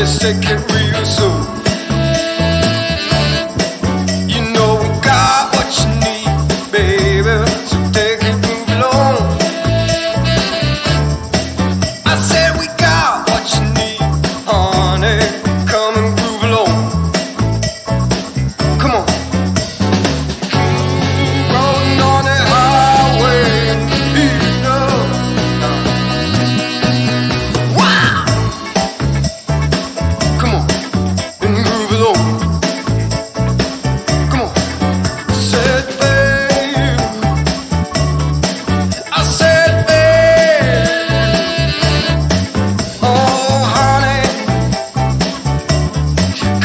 let's take it real soon. You know we got what you need, baby, so take it, move along. I said we got what you need, honey, come and groove along. Come on. Rolling on the highway, you know. Wow! Come on, and groove along. Come on. Said babe, I said babe, oh honey,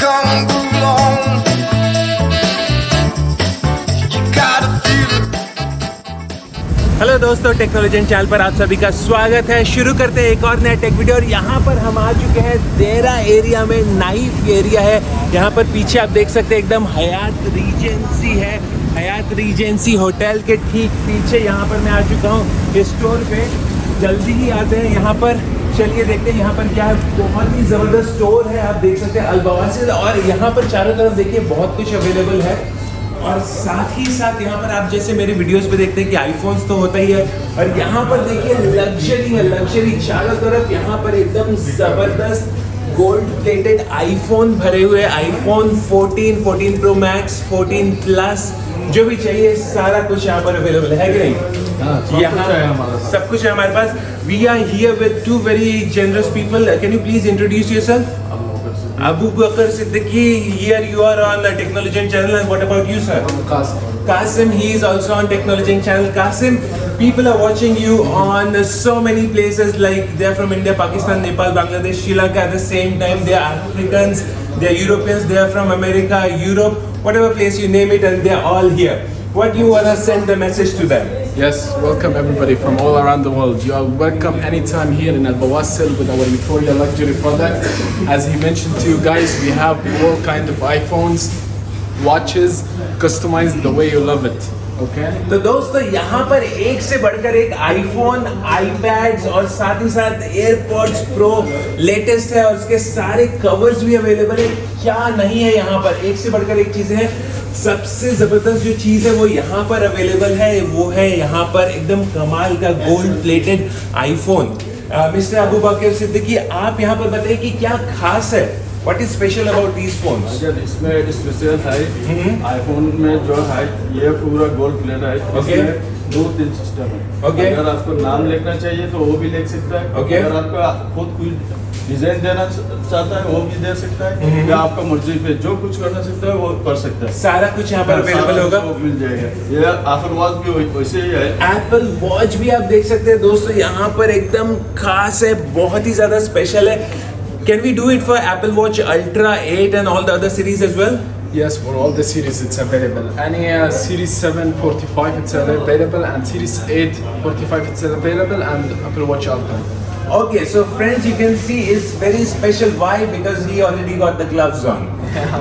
come and groove along. You gotta feel it. Hello दोस्तों, technology channel पर आप सभी का स्वागत है। शुरू करते हैं एक और नया टेक वीडियो। और यहाँ पर हम आ चुके हैं देरा एरिया में, नाइफ एरिया है। यहाँ पर पीछे आप देख सकते हैं एकदम हयात रीजेंसी है। हयात रीजेंसी होटल के ठीक पीछे यहाँ पर मैं आ चुका हूँ इस स्टोर पे। जल्दी ही आते हैं यहाँ पर, चलिए देखते हैं यहाँ पर क्या है। बहुत ही ज़बरदस्त स्टोर है, आप देख सकते हैं अल्बावासिल। और यहाँ पर चारों तरफ देखिए बहुत कुछ अवेलेबल है। और साथ ही साथ यहाँ पर आप जैसे मेरे वीडियोस पे देखते हैं कि आईफोन्स तो होता ही है, और यहाँ पर देखिए लग्जरी है, लग्जरी चारों तरफ। यहाँ पर एकदम ज़बरदस्त गोल्ड प्लेटेड आईफोन भरे हुए, आईफोन 14, 14 प्रो मैक्स, 14 प्लस, जो भी चाहिए सारा कुछ यहाँ पर अवेलेबल है कि नहीं? यहाँ सब कुछ है हमारे पास। We are here with two very generous people. Can you please introduce yourself? Abu Bakr Siddiqui, here you are on the Technology channel, and what about you, sir? Qasim. Qasim, he is also on Technology channel. Qasim, people are watching you on so many places, like they are from India, Pakistan, Nepal, Bangladesh, Sri Lanka. At the same time, they are Africans, they are Europeans, they are from America, Europe, whatever place you name it, and they are all here. What do you wanna send the message to them? Yes, welcome everybody from all around the world. You are welcome anytime here in Al Bawassil with our Euphoria luxury product. As he mentioned to you guys, we have all kind of iPhones, watches, customized the way you love it. Okay? तो दोस्तों यहाँ पर एक से बढ़कर एक iPhone, iPads और साथ ही साथ एयरपॉड्स प्रो लेटेस्ट है, और उसके सारे कवर्स भी अवेलेबल है। क्या नहीं है यहाँ पर, एक से बढ़कर एक चीज़ें हैं। सबसे ज़बरदस्त जो चीज़ है वो यहाँ पर अवेलेबल है, वो है यहाँ पर एकदम कमाल का gold plated iPhone. Mister Abu Bakr Siddiqui, आप यहाँ पर बताइए कि क्या खास है? What is special about these phones? अगर इसमें स्पेशल है आईफोन में जो है ये पूरा गोल्ड प्लेट है। Okay. इसमें 2-3 सिस्टम है। Okay. अगर आपको नाम लिखना चाहिए तो वो भी लिख सकता है। Okay. अगर आपका खुद कोई डिजाइन देना चाहता है वो भी दे सकता है, या आपका मर्जी पे जो कुछ करना सकता है वो कर सकता है। सारा कुछ यहाँ पर अवेलेबल होगा, वो मिल जाएगा। ये एप्पल वॉच भी वैसे ही है। एप्पल वॉच भी आप देख सकते हैं दोस्तों, यहाँ पर एकदम खास है, बहुत ही ज़्यादा स्पेशल है। Can we do it for Apple Watch Ultra 8 and all the other series as well? Yes, for all the series it's available. Any Series 7 45 it's available, and Series 8 45 it's available, and Apple Watch Ultra. Okay, so friends, you can see it's very special. Why? Because he already got the gloves on.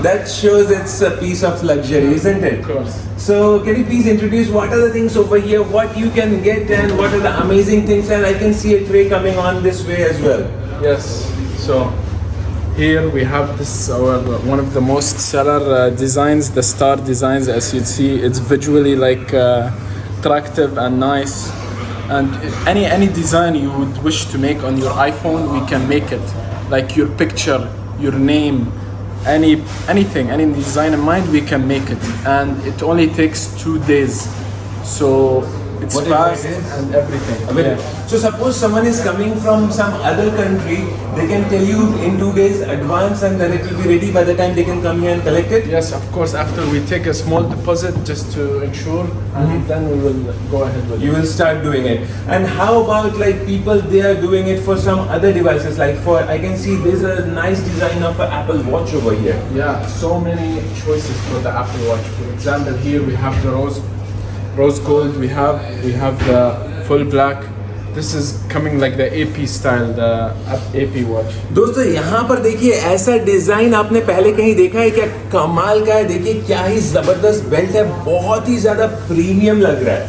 That shows it's a piece of luxury, isn't it? Of course. So can you please introduce what are the things over here, what you can get, and what are the amazing things? And I can see a tray coming on this way as well. Yes. So here we have this one of the most seller designs, the star designs. As you see, it's visually like attractive and nice. And any design you would wish to make on your iPhone, we can make it. Like your picture, your name, anything, any design in mind, we can make it. And it only takes 2 days. So it's What is fast it? and everything. I mean, Yeah. so suppose someone is coming from some other country, they can tell you in 2 days advance, and then it will be ready by the time they can come here and collect it? Yes, of course. After we take a small deposit just to ensure, and then we will go ahead with You it. will start doing it. And how about like people, they are doing it for some other devices, like for, I can see there's a nice design of an Apple Watch over here. Yeah, so many choices for the Apple Watch. For example, here we have the rose gold. We have the full black. This is coming like the AP style, the AP watch. दोस्तों यहाँ पर देखिए ऐसा design आपने पहले कहीं देखा है क्या? कमाल का है, देखिए क्या ही जबरदस्त बेल्ट है, बहुत ही ज्यादा प्रीमियम लग रहा है।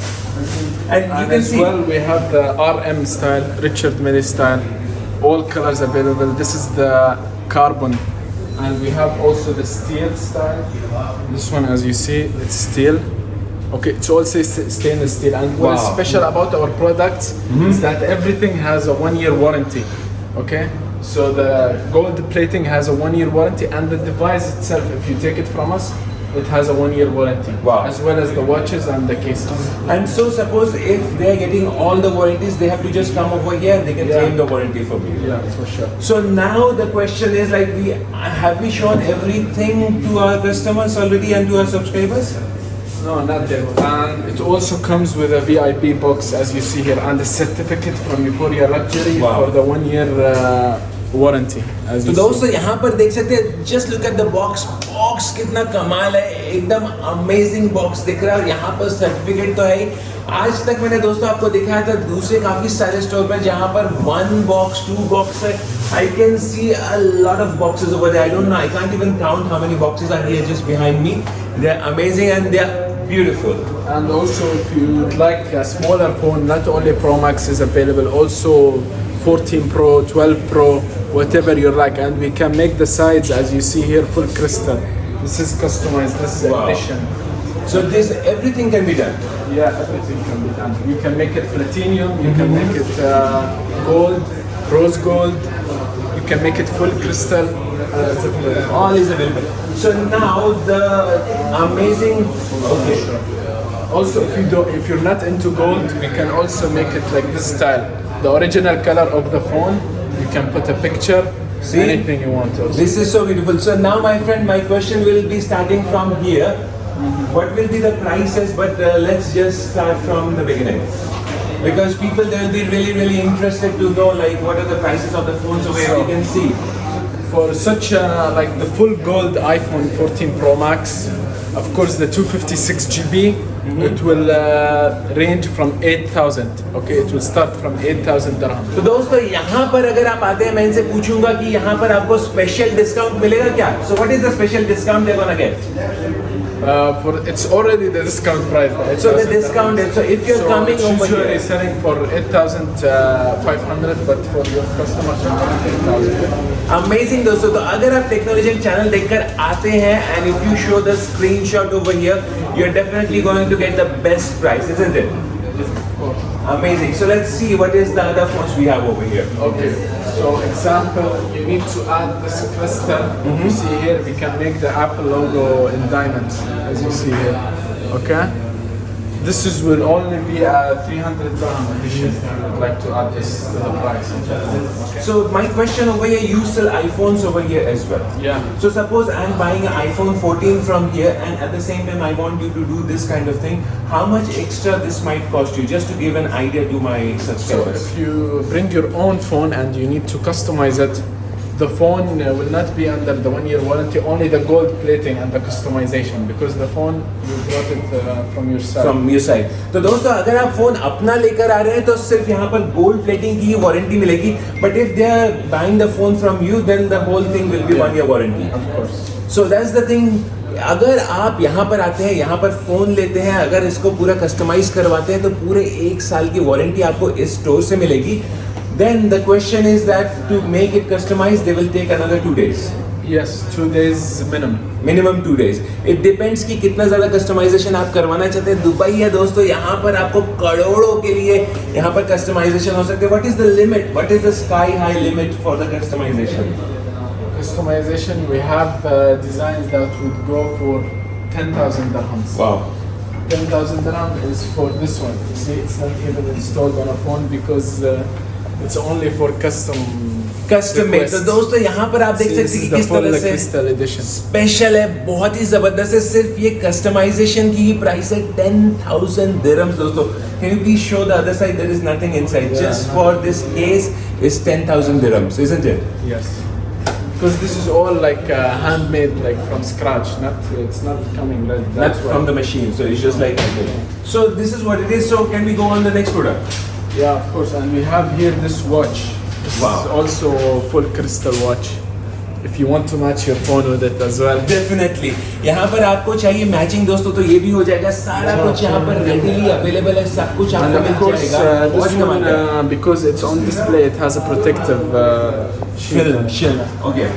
And you And can as see well, we have the RM style, Richard Mille style, all colors available. This is the carbon, and we have also the steel style. This one, as you see, it's steel. Okay, it's also stainless steel. And what is Wow. special about our products is that everything has a 1-year warranty. Okay, so the gold plating has a 1-year warranty, and the device itself, if you take it from us, it has a 1-year warranty. Wow. As well as the watches and the cases. And so suppose if they're getting all the warranties, they have to just come over here, they can Yeah. claim the warranty from you. Yeah, for sure. So now the question is like, have we shown everything to our customers already and to our subscribers? No, not yet. And it also comes with a VIP box, as you see here, and a certificate from Euphoria Luxury Wow. for the 1-year warranty. As तो you दोस्तों see. यहाँ पर देख सकते हैं, just look at the box कितना कमाल है, एकदम अमेजिंग बॉक्स दिख रहा है, और यहाँ पर सर्टिफिकेट तो है ही। आज तक मैंने दोस्तों आपको दिखाया था दूसरे काफी सारे स्टोर में जहाँ पर 1 बॉक्स 2 बॉक्स है। I can see a lot of boxes over there, I don't know, I can't even count how many boxes are here just behind me. They are amazing and they are beautiful. And also, if you would like a smaller phone, not only Pro Max is available, also 14 Pro, 12 Pro, whatever you like. And we can make the sides, as you see here, full crystal. This is customized, this is Wow. edition. So this everything can be done. Yeah, everything can be done. You can make it platinum, you can make it gold, rose gold, you can make it full crystal. All is available. So now the amazing. Okay. Also, if you're not into gold, we can also make it like this style. The original color of the phone, you can put a picture, See? anything you want. Also. This is so beautiful. So now, my friend, my question will be starting from here. What will be the prices? But let's just start from the beginning, because people they will be really interested to know like what are the prices of the phones over here. So- We can see. For such like the full gold iPhone 14 Pro Max, of course the 256 GB, it will range from 8,000. Okay, it will start from 8,000 dirham. तो दोस्तों यहाँ पर अगर आप आते हैं, मैं इनसे पूछूंगा कि यहाँ पर आपको स्पेशल डिस्काउंट मिलेगा क्या? So what is the special discount they're gonna get? For it's already the discount price. So the discount is, so if you're coming it's over usually here, selling for 8,500, but for your customers, 8,000. Amazing दोस्तों। तो अगर आप technology channel देखकर आते हैं and if you show the screenshot over here, you are definitely going to get the best price, isn't it? Amazing. So let's see what is the other phones we have over here. Okay, so example, you need to add this crystal. You see here, we can make the Apple logo in diamonds, as you see here. Okay, this will only be a 300 dirham addition. If you would like to add this to the price. Okay. So my question over here, you sell iPhones over here as well. Yeah. So suppose I'm buying an iPhone 14 from here, and at the same time I want you to do this kind of thing. How much extra this might cost you, just to give an idea to my So subscribers? if you bring your own phone and you need to customize it, the phone will not be under the 1-year warranty, only the gold plating and the customization, because the phone you brought it from yourself. From your side. तो दोस्तों अगर आप phone अपना लेकर आ रहे हैं तो सिर्फ यहाँ पर गोल्ड प्लेटिंग की ही वारंटी मिलेगी, but if they are buying the phone from you then the whole thing will be 1-year warranty. Of course. So that's the thing. अगर आप यहाँ पर आते हैं, यहाँ पर फोन लेते हैं, अगर इसको पूरा कस्टमाइज करवाते हैं तो पूरे 1 साल की वारंटी आपको इस स्टोर से मिलेगी. Then the question is that to make it customized, they will take another 2 days. Yes, 2 days minimum. Minimum 2 days. It depends कि कितना ज़्यादा कस्टमाइजेशन आप करवाना चाहते हैं. दुबई है दोस्तों, यहाँ पर आपको करोड़ों के लिए यहाँ पर कस्टमाइजेशन हो सकते हैं. What is the limit, what is the sky high limit for the customization? Customization, we have designs that would go for 10,000 dirhams. Wow. 10,000 dirham is for this one. You see, it's not even installed on a phone because it's only for custom. Custom made. तो दोस्तों यहाँ पर आप देख See, सकते this हैं is कि the किस full तरह से crystal edition. स्पेशल है, बहुत ही जबरदस्त है. सिर्फ ये कस्टमाइजेशन की ही प्राइस है 10,000 dirhams दोस्तों. Can you please show the other side? There is nothing inside. Yeah. Just for this case is 10,000 dirhams, isn't it? Yes. Because this is all like handmade, like from scratch. It's not coming like that. Not from the machine, so it's just like. So this is what it is. So can we go on the next product? Yeah, of course. And we have here this watch. This Wow. is also full crystal watch. if you want to match your phone with it as well. Definitely यहाँ पर आपको चाहिए matching दोस्तों तो ये भी हो जाएगा सारा कुछ यहाँ पर रेडीली अवेलेबल है सब कुछ And आपको of मिल course, जाएगा this बहुत one, कमाल है because it's on display, it has a protective film. Okay.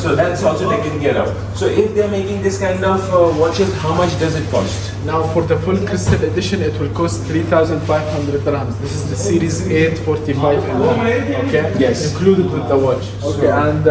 So that's also taken care of. So if they're making this kind of watches, how much does it cost? Now for the full crystal edition, it will cost 3,500 dirhams. This is the series 845 mm, okay? Yes. Included with the watch. Okay, and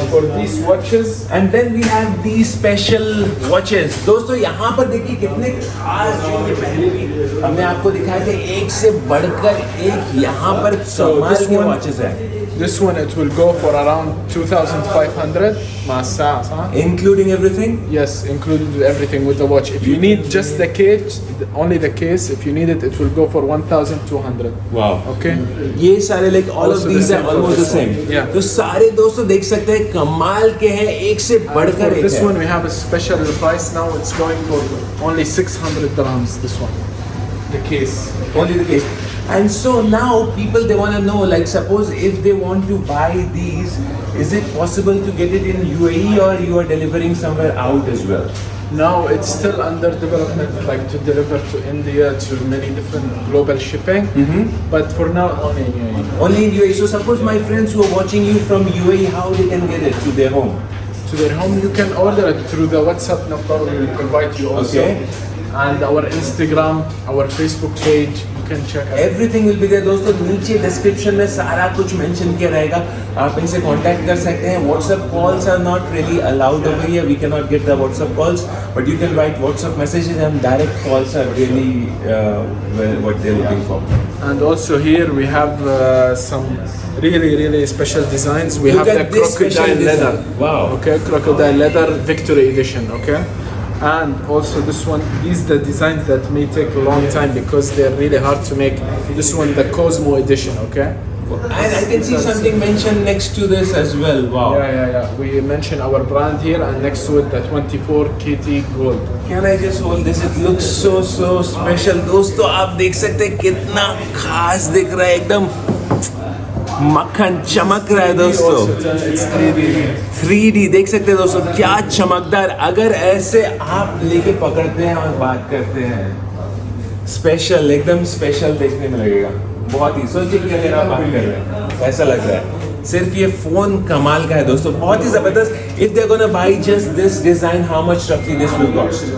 for these watches, And then we have these special watches. दोस्तों यहाँ पर देखिए कितने खास जो ये पहले भी हमने आपको दिखाए थे एक से बढ़कर एक यहाँ पर कमाल this के one- watches हैं. this one it will go for around 2,500 مع الساعة صح؟ Including everything. Yes, included with everything with the watch. If you need just the case, only the case, if you need it, it will go for 1,200. Wow. Okay? ये सारे like all of Also the these are same for almost the this same. one. Yeah. तो सारे दोस्तों देख सकते हैं कमाल के हैं एक से For बढ़कर एक this है. one, we have a special price now. It's going for only 600 dirhams. This one, the case. Only the case. And so now people they want to know like suppose if they want to buy these, is it possible to get it in UAE or you are delivering somewhere out as well? Now it's still under development, like to deliver to India, to many different global shipping. But for now, only in UAE. Only in UAE. So suppose my friends who are watching you from UAE, how they can get it to their home? To their home, you can order it through the WhatsApp number we will provide you also. Okay. And our Instagram, our Facebook page, you can check out. Everything will be there दोस्तों नीचे description में सारा कुछ mention किया रहेगा आप इनसे contact कर सकते हैं WhatsApp calls are not really allowed over here we can not get the WhatsApp calls but you can write WhatsApp messages and direct calls are really what they are looking for And also here we have some really special designs. We Look have the at this special crocodile leather. design. Wow. Okay, crocodile leather Victory edition. Okay. And also this one, these the designs that may take a long time because they're really hard to make. This one, the Cosmo edition. Okay. And I can see something mentioned next to this as well. Wow. Yeah. We mention our brand here, and next to it the 24 KT Gold. Can I just hold this? It looks so special. दोस्तों आप देख सकते हैं कितना खास दिख रहा है एकदम मक्खन चमक रहा है दोस्तों Also, it's 3D. 3D देख सकते हैं दोस्तों क्या चमकदार अगर ऐसे आप लेके पकड़ते हैं और बात करते हैं स्पेशल एकदम स्पेशल देखने में लगेगा बहुत ही सोचिए कि अगर आप बात कर रहे हैं ऐसा लग रहा है सिर्फ ये फोन कमाल का है दोस्तों बहुत ही जबरदस्त if they gonna buy just this design how much रफली this will cost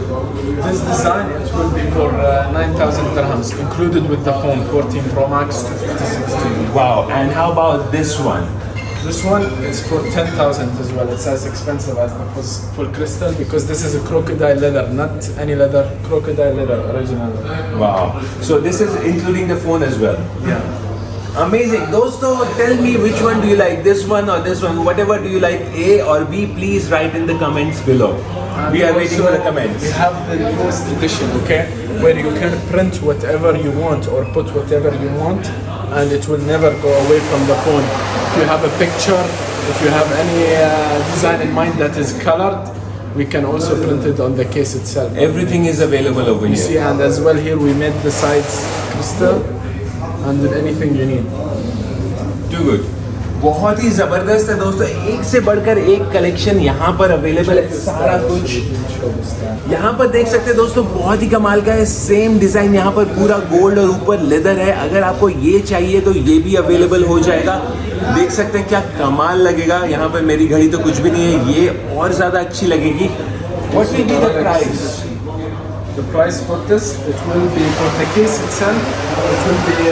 This design it will be for 9,000 dirhams, included with the phone 14 Pro Max 256GB. Wow and how about this one This one is for 10,000 as well. It's as expensive as the full crystal because this is a crocodile leather, not any leather. Crocodile leather, original. Wow. So this is including the phone as well. Yeah. Amazing. Dosto, tell me which one do you like, this one or this one? Whatever do you like, A or B, please write in the comments below. And We are waiting also, for the comments. We have the post edition, okay, where you can print whatever you want or put whatever you want, and it will never go away from the phone. If you have a picture, if you have any design in mind that is colored, we can also print it on the case itself. Everything is available over You see, here. and as well here we made the sides crystal, and with anything you need. Too good. बहुत ही जबरदस्त है दोस्तों एक से बढ़कर एक collection यहाँ पर अवेलेबल है सारा कुछ यहाँ पर देख सकते हैं दोस्तों बहुत ही कमाल का है सेम डिजाइन यहाँ पर पूरा गोल्ड और ऊपर लेदर है अगर आपको ये चाहिए तो ये भी अवेलेबल हो जाएगा देख सकते हैं क्या कमाल लगेगा यहाँ पर मेरी घड़ी तो कुछ भी नहीं है ये और ज़्यादा अच्छी लगेगी What will be the price? The price for this, it will be for the case itself, it will be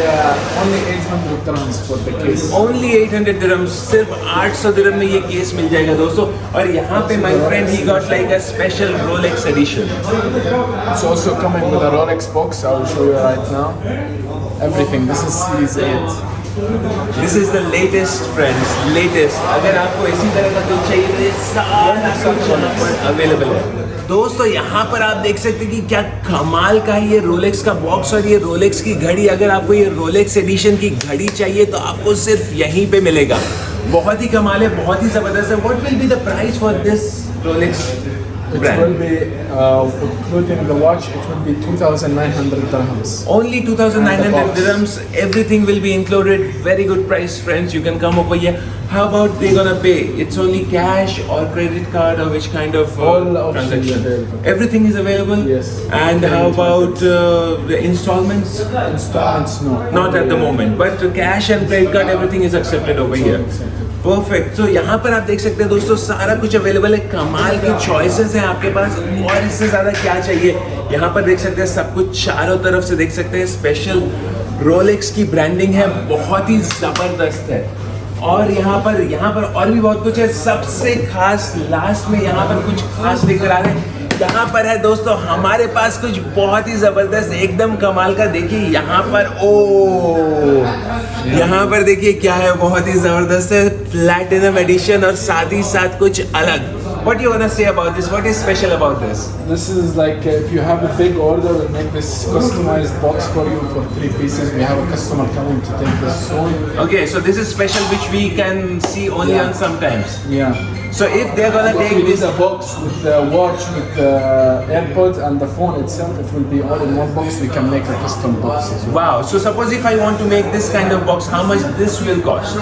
only 800 dirhams for the case. Only 800 dirhams, सिर्फ 800 dirham में ये केस मिल जाएगा दोस्तों और यहाँ पे my friend he got like a special Rolex edition. It's also coming with a Rolex box, I will show you right now. Everything, this is Series 8. This is the latest friends, latest. अगर आपको इसी तरह का कुछ चाहिए तो ये सारा कुछ यहाँ पर अवेलेबल है दोस्तों यहाँ पर आप देख सकते हैं कि क्या कमाल का है ये रोलेक्स का बॉक्स और ये रोलेक्स की घड़ी अगर आपको ये रोलेक्स एडिशन की घड़ी चाहिए तो आपको सिर्फ यहीं पे मिलेगा बहुत ही कमाल है बहुत ही ज़बरदस्त है what will be the price for this Rolex It brand. will be, including the watch, it will be 2,900 dirhams. Only 2,900 And the box. dirhams. Everything will be included. Very good price, friends. You can come over here. How about they gonna pay? It's only cash or credit card or which kind of All options transaction? available. Everything is available. Yes. And how about the installments? Installments, no. Not at the moment, but cash and credit card, everything is accepted over here. Perfect. तो यहाँ पर आप देख सकते हैं दोस्तों, सारा कुछ अवेलेबल है, कमाल की चॉइसेस हैं आपके पास, और इससे ज़्यादा क्या चाहिए। यहाँ पर देख सकते हैं सब कुछ चारों तरफ से देख सकते हैं, स्पेशल रोलेक्स की ब्रांडिंग है, बहुत ही ज़बरदस्त है। और यहाँ पर और भी बहुत कुछ है। सबसे खास लास्ट में यहाँ पर कुछ खास लेकर आ रहे हैं। यहाँ पर है दोस्तों हमारे पास कुछ बहुत ही जबरदस्त, एकदम कमाल का। देखिए यहाँ पर, ओ यहाँ पर देखिए क्या है, बहुत ही जबरदस्त है, प्लैटिनम एडिशन और साथ ही साथ कुछ अलग। What you wanna say about this? What is special about this? This is like if you have a big order, we make this customized box for you for 3 pieces. We have a customer coming to take this soon. Okay, so this is special which we can see only Yeah. on sometimes. Yeah. So if they're gonna If take we this, need a box with the watch, with the AirPods and the phone itself, it will be all in one box. We can make a custom box as well. wow. So suppose if I want to make this kind of box, how much this will cost?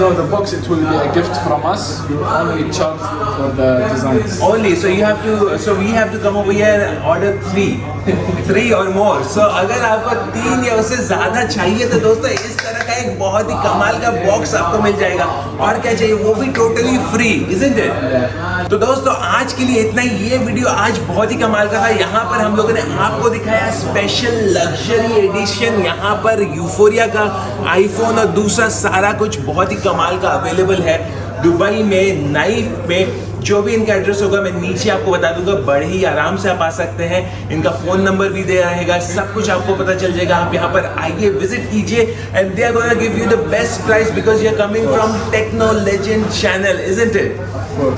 No, the box, it will be a gift from us. You only charge for the designs. Only, so you have to, so we have to come over here and order 3 or more. So अगर आपको 3 या उससे ज़्यादा चाहिए तो दोस्तों इस तरह का एक बहुत ही कमाल का बॉक्स आपको मिल जाएगा। और क्या चाहिए, वो भी टोटली फ्री, isn't it? तो दोस्तों आज के लिए इतना ही। ये वीडियो आज बहुत ही कमाल का था। यहाँ पर हम लोगों ने आपको दिखाया स्पेशल लग्जरी एडिशन, यहाँ पर यूफोरिया का आईफोन और दूसरा सारा कुछ बहुत ही कमाल का अवेलेबल है दुबई में, नाइफ में। जो भी इनका एड्रेस होगा मैं नीचे आपको बता दूंगा, बड़े ही आराम से आप आ सकते हैं। इनका फोन नंबर भी दे रहेगा, सब कुछ आपको पता चल जाएगा। आप यहाँ पर आइए, विजिट कीजिए, and they are gonna give you the best price because you are coming from techno legend channel, isn't it?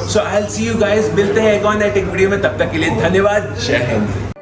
So I will see you guys, मिलते हैं एक और नए टेक वीडियो में, तब तक के लिए धन्यवाद, जय हिंद।